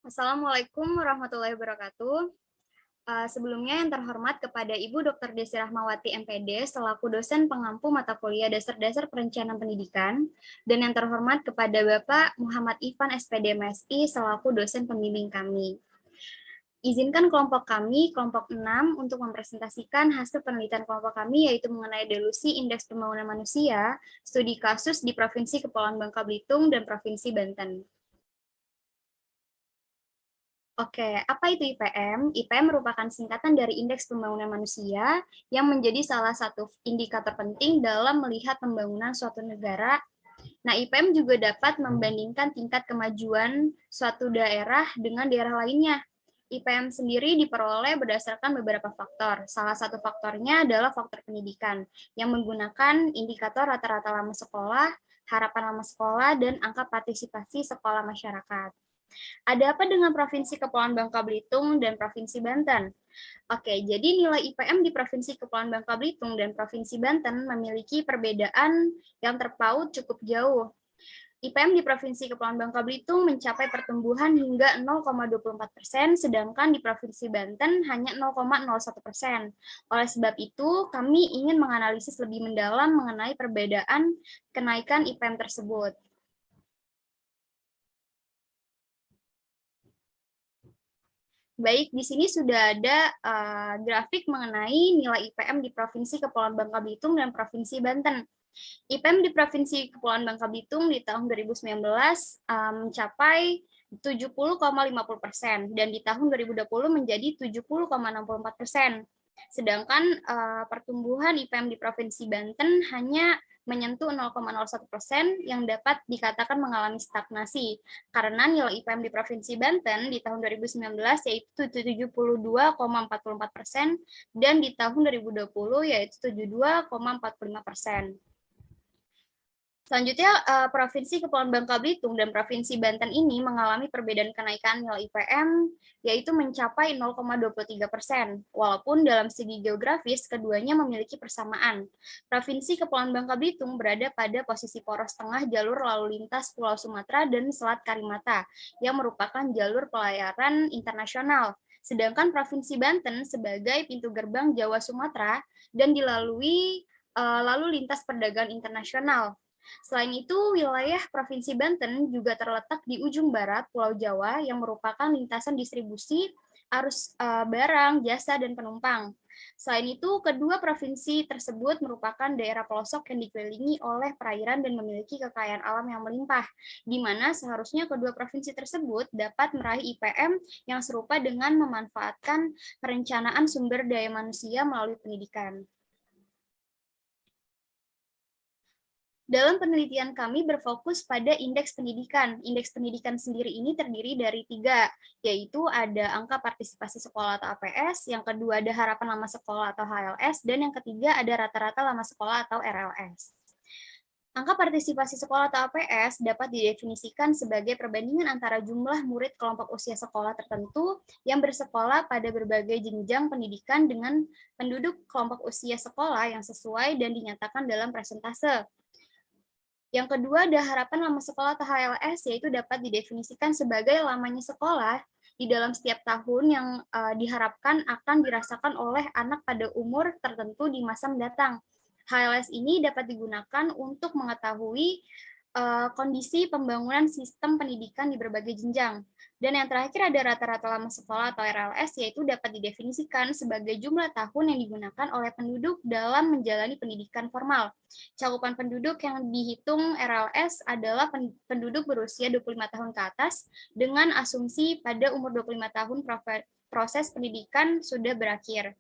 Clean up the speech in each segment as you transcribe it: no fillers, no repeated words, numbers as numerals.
Assalamualaikum warahmatullahi wabarakatuh. Sebelumnya yang terhormat kepada Ibu Dr. Desi Rahmawati MPD selaku dosen pengampu mata kuliah dasar-dasar perencanaan pendidikan, dan yang terhormat kepada Bapak Muhammad Ivan SPD MSI selaku dosen pembimbing kami. Izinkan kelompok kami, kelompok 6, untuk mempresentasikan hasil penelitian kelompok kami, yaitu mengenai delusi Indeks Pembangunan Manusia, studi kasus di Provinsi Kepulauan Bangka Belitung dan Provinsi Banten. Oke, apa itu IPM? IPM merupakan singkatan dari Indeks Pembangunan Manusia yang menjadi salah satu indikator penting dalam melihat pembangunan suatu negara. Nah, IPM juga dapat membandingkan tingkat kemajuan suatu daerah dengan daerah lainnya. IPM sendiri diperoleh berdasarkan beberapa faktor. Salah satu faktornya adalah faktor pendidikan, yang menggunakan indikator rata-rata lama sekolah, harapan lama sekolah, dan angka partisipasi sekolah masyarakat. Ada apa dengan Provinsi Kepulauan Bangka Belitung dan Provinsi Banten? Oke, jadi nilai IPM di Provinsi Kepulauan Bangka Belitung dan Provinsi Banten memiliki perbedaan yang terpaut cukup jauh. IPM di Provinsi Kepulauan Bangka Belitung mencapai pertumbuhan hingga 0,24%, sedangkan di Provinsi Banten hanya 0,01%. Oleh sebab itu, kami ingin menganalisis lebih mendalam mengenai perbedaan kenaikan IPM tersebut. Baik, di sini sudah ada grafik mengenai nilai IPM di Provinsi Kepulauan Bangka Belitung dan Provinsi Banten. IPM di Provinsi Kepulauan Bangka Belitung di tahun 2019 mencapai 70,50% dan di tahun 2020 menjadi 70,64%. Sedangkan pertumbuhan IPM di Provinsi Banten hanya menyentuh 0,01% yang dapat dikatakan mengalami stagnasi karena nilai IPM di Provinsi Banten di tahun 2019 yaitu 72,44% dan di tahun 2020 yaitu 72,45%. Selanjutnya, Provinsi Kepulauan Bangka Belitung dan Provinsi Banten ini mengalami perbedaan kenaikan nilai IPM, yaitu mencapai 0,23%, walaupun dalam segi geografis keduanya memiliki persamaan. Provinsi Kepulauan Bangka Belitung berada pada posisi poros tengah jalur lalu lintas Pulau Sumatera dan Selat Karimata, yang merupakan jalur pelayaran internasional. Sedangkan Provinsi Banten sebagai pintu gerbang Jawa Sumatera dan dilalui lalu lintas perdagangan internasional. Selain itu, wilayah Provinsi Banten juga terletak di ujung barat Pulau Jawa yang merupakan lintasan distribusi arus barang, jasa, dan penumpang. Selain itu, kedua provinsi tersebut merupakan daerah pelosok yang dikelilingi oleh perairan dan memiliki kekayaan alam yang melimpah, di mana seharusnya kedua provinsi tersebut dapat meraih IPM yang serupa dengan memanfaatkan perencanaan sumber daya manusia melalui pendidikan. Dalam penelitian kami berfokus pada indeks pendidikan. Indeks pendidikan sendiri ini terdiri dari 3, yaitu ada angka partisipasi sekolah atau APS, yang kedua ada harapan lama sekolah atau HLS, dan yang ketiga ada rata-rata lama sekolah atau RLS. Angka partisipasi sekolah atau APS dapat didefinisikan sebagai perbandingan antara jumlah murid kelompok usia sekolah tertentu yang bersekolah pada berbagai jenjang pendidikan dengan penduduk kelompok usia sekolah yang sesuai dan dinyatakan dalam persentase. Yang kedua ada harapan lama sekolah atau HLS, yaitu dapat didefinisikan sebagai lamanya sekolah di dalam setiap tahun yang diharapkan akan dirasakan oleh anak pada umur tertentu di masa mendatang. HLS ini dapat digunakan untuk mengetahui kondisi pembangunan sistem pendidikan di berbagai jenjang. Dan yang terakhir ada rata-rata lama sekolah atau RLS, yaitu dapat didefinisikan sebagai jumlah tahun yang digunakan oleh penduduk dalam menjalani pendidikan formal. Cakupan penduduk yang dihitung RLS adalah penduduk berusia 25 tahun ke atas dengan asumsi pada umur 25 tahun proses pendidikan sudah berakhir.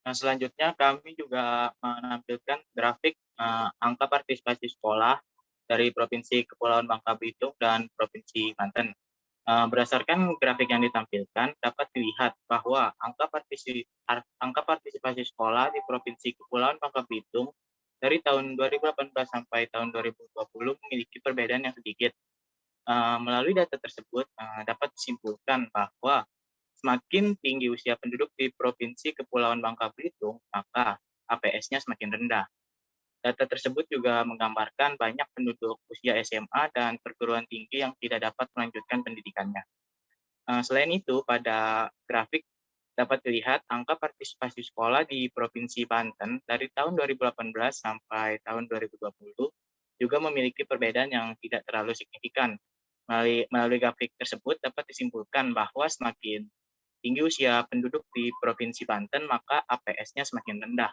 Nah, selanjutnya kami juga menampilkan grafik angka partisipasi sekolah dari Provinsi Kepulauan Bangka Belitung dan Provinsi Banten. Berdasarkan grafik yang ditampilkan, dapat dilihat bahwa angka partisipasi sekolah di Provinsi Kepulauan Bangka Belitung dari tahun 2018 sampai tahun 2020 memiliki perbedaan yang sedikit. Melalui data tersebut, dapat disimpulkan bahwa semakin tinggi usia penduduk di Provinsi Kepulauan Bangka Belitung, maka APS-nya semakin rendah. Data tersebut juga menggambarkan banyak penduduk usia SMA dan perguruan tinggi yang tidak dapat melanjutkan pendidikannya. Selain itu, pada grafik dapat dilihat angka partisipasi sekolah di Provinsi Banten dari tahun 2018 sampai tahun 2020 juga memiliki perbedaan yang tidak terlalu signifikan. Melalui grafik tersebut dapat disimpulkan bahwa semakin tinggi usia penduduk di Provinsi Banten, maka APS-nya semakin rendah.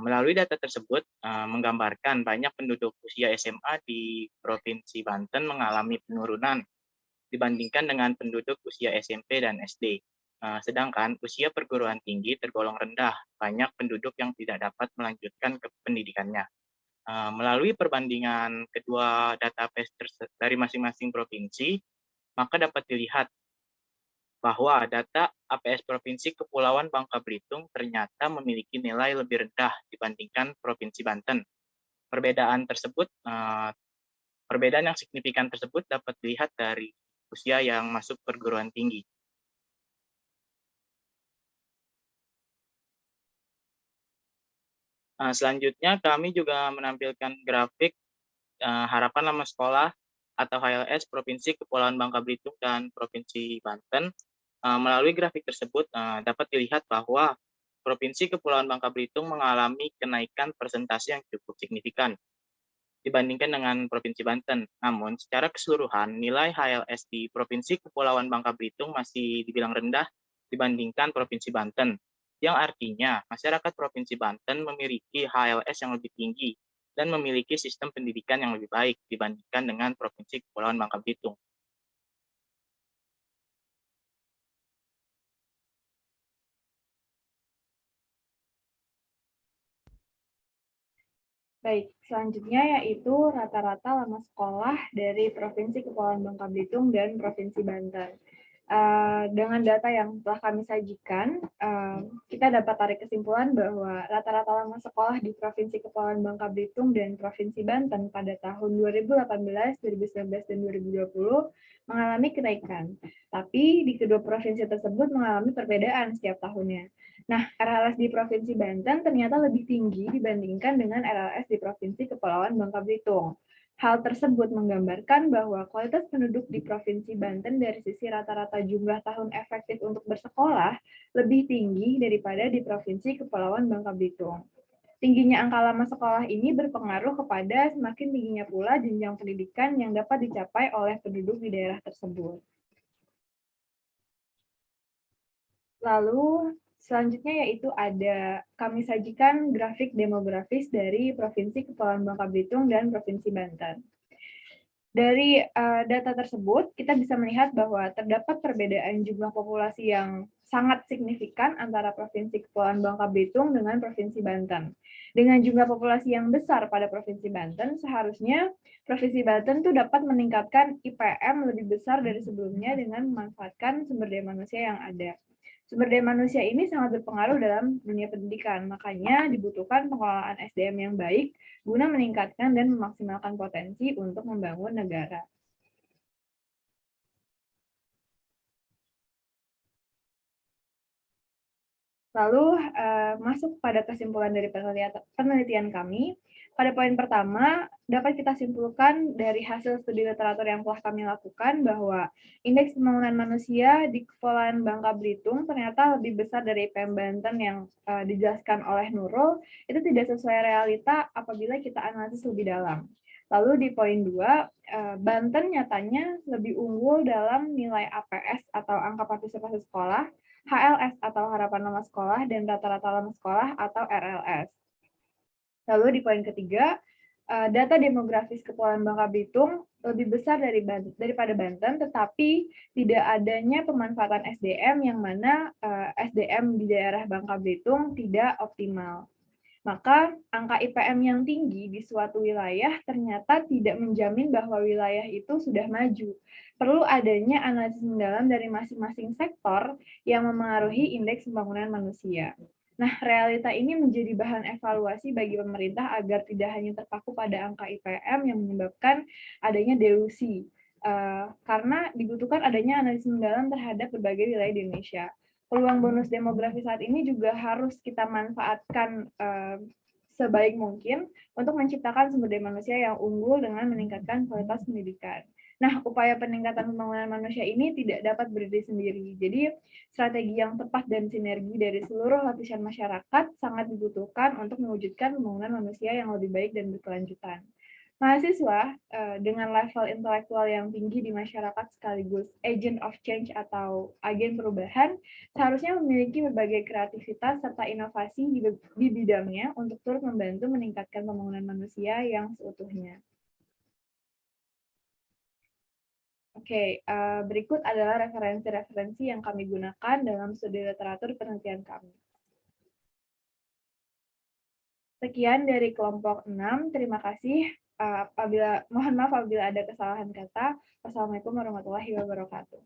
Melalui data tersebut menggambarkan banyak penduduk usia SMA di Provinsi Banten mengalami penurunan dibandingkan dengan penduduk usia SMP dan SD. Sedangkan usia perguruan tinggi tergolong rendah, banyak penduduk yang tidak dapat melanjutkan ke pendidikannya. Melalui perbandingan kedua database dari masing-masing provinsi, maka dapat dilihat bahwa data APS Provinsi Kepulauan Bangka Belitung ternyata memiliki nilai lebih rendah dibandingkan Provinsi Banten. Perbedaan yang signifikan tersebut dapat dilihat dari usia yang masuk perguruan tinggi. Selanjutnya kami juga menampilkan grafik harapan lama sekolah atau HLS Provinsi Kepulauan Bangka Belitung dan Provinsi Banten. Melalui grafik tersebut dapat dilihat bahwa Provinsi Kepulauan Bangka Belitung mengalami kenaikan persentase yang cukup signifikan dibandingkan dengan Provinsi Banten. Namun, secara keseluruhan, nilai HLS di Provinsi Kepulauan Bangka Belitung masih dibilang rendah dibandingkan Provinsi Banten, yang artinya masyarakat Provinsi Banten memiliki HLS yang lebih tinggi dan memiliki sistem pendidikan yang lebih baik dibandingkan dengan Provinsi Kepulauan Bangka Belitung. Baik, selanjutnya yaitu rata-rata lama sekolah dari Provinsi Kepulauan Bangka Belitung dan Provinsi Banten. Dengan data yang telah kami sajikan, kita dapat tarik kesimpulan bahwa rata-rata lama sekolah di Provinsi Kepulauan Bangka Belitung dan Provinsi Banten pada tahun 2018, 2019, dan 2020 mengalami kenaikan. Tapi di kedua provinsi tersebut mengalami perbedaan setiap tahunnya. Nah, RLS di Provinsi Banten ternyata lebih tinggi dibandingkan dengan RLS di Provinsi Kepulauan Bangka Belitung. Hal tersebut menggambarkan bahwa kualitas penduduk di Provinsi Banten dari sisi rata-rata jumlah tahun efektif untuk bersekolah lebih tinggi daripada di Provinsi Kepulauan Bangka Belitung. Tingginya angka lama sekolah ini berpengaruh kepada semakin tingginya pula jenjang pendidikan yang dapat dicapai oleh penduduk di daerah tersebut. Lalu selanjutnya yaitu kami sajikan grafik demografis dari Provinsi Kepulauan Bangka Belitung dan Provinsi Banten. Dari data tersebut, kita bisa melihat bahwa terdapat perbedaan jumlah populasi yang sangat signifikan antara Provinsi Kepulauan Bangka Belitung dengan Provinsi Banten. Dengan jumlah populasi yang besar pada Provinsi Banten, seharusnya Provinsi Banten itu dapat meningkatkan IPM lebih besar dari sebelumnya dengan memanfaatkan sumber daya manusia yang ada. Sumber daya manusia ini sangat berpengaruh dalam dunia pendidikan, makanya dibutuhkan pengelolaan SDM yang baik guna meningkatkan dan memaksimalkan potensi untuk membangun negara. Lalu masuk pada kesimpulan dari penelitian kami. Pada poin pertama, dapat kita simpulkan dari hasil studi literatur yang telah kami lakukan bahwa indeks pembangunan manusia di Kepulauan Bangka Belitung ternyata lebih besar dari IPM Banten yang dijelaskan oleh Nurul, itu tidak sesuai realita apabila kita analisis lebih dalam. Lalu di poin 2, Banten nyatanya lebih unggul dalam nilai APS atau angka partisipasi sekolah, HLS atau harapan lama sekolah, dan rata-rata lama sekolah atau RLS. Lalu di poin ketiga, data demografis Kepulauan Bangka Belitung lebih besar daripada Banten, tetapi tidak adanya pemanfaatan SDM yang mana SDM di daerah Bangka Belitung tidak optimal. Maka angka IPM yang tinggi di suatu wilayah ternyata tidak menjamin bahwa wilayah itu sudah maju. Perlu adanya analisis mendalam dari masing-masing sektor yang memengaruhi indeks pembangunan manusia. Nah, realita ini menjadi bahan evaluasi bagi pemerintah agar tidak hanya terpaku pada angka IPM yang menyebabkan adanya delusi, karena dibutuhkan adanya analisis mendalam terhadap berbagai wilayah di Indonesia. Peluang bonus demografi saat ini juga harus kita manfaatkan sebaik mungkin untuk menciptakan sumber daya manusia yang unggul dengan meningkatkan kualitas pendidikan. Nah, upaya peningkatan pembangunan manusia ini tidak dapat berdiri sendiri. Jadi, strategi yang tepat dan sinergi dari seluruh lapisan masyarakat sangat dibutuhkan untuk mewujudkan pembangunan manusia yang lebih baik dan berkelanjutan. Mahasiswa dengan level intelektual yang tinggi di masyarakat sekaligus agent of change atau agen perubahan seharusnya memiliki berbagai kreativitas serta inovasi di bidangnya untuk turut membantu meningkatkan pembangunan manusia yang seutuhnya. Oke, berikut adalah referensi-referensi yang kami gunakan dalam studi literatur penelitian kami. Sekian dari kelompok 6. Terima kasih. Mohon maaf apabila ada kesalahan kata. Wassalamualaikum warahmatullahi wabarakatuh.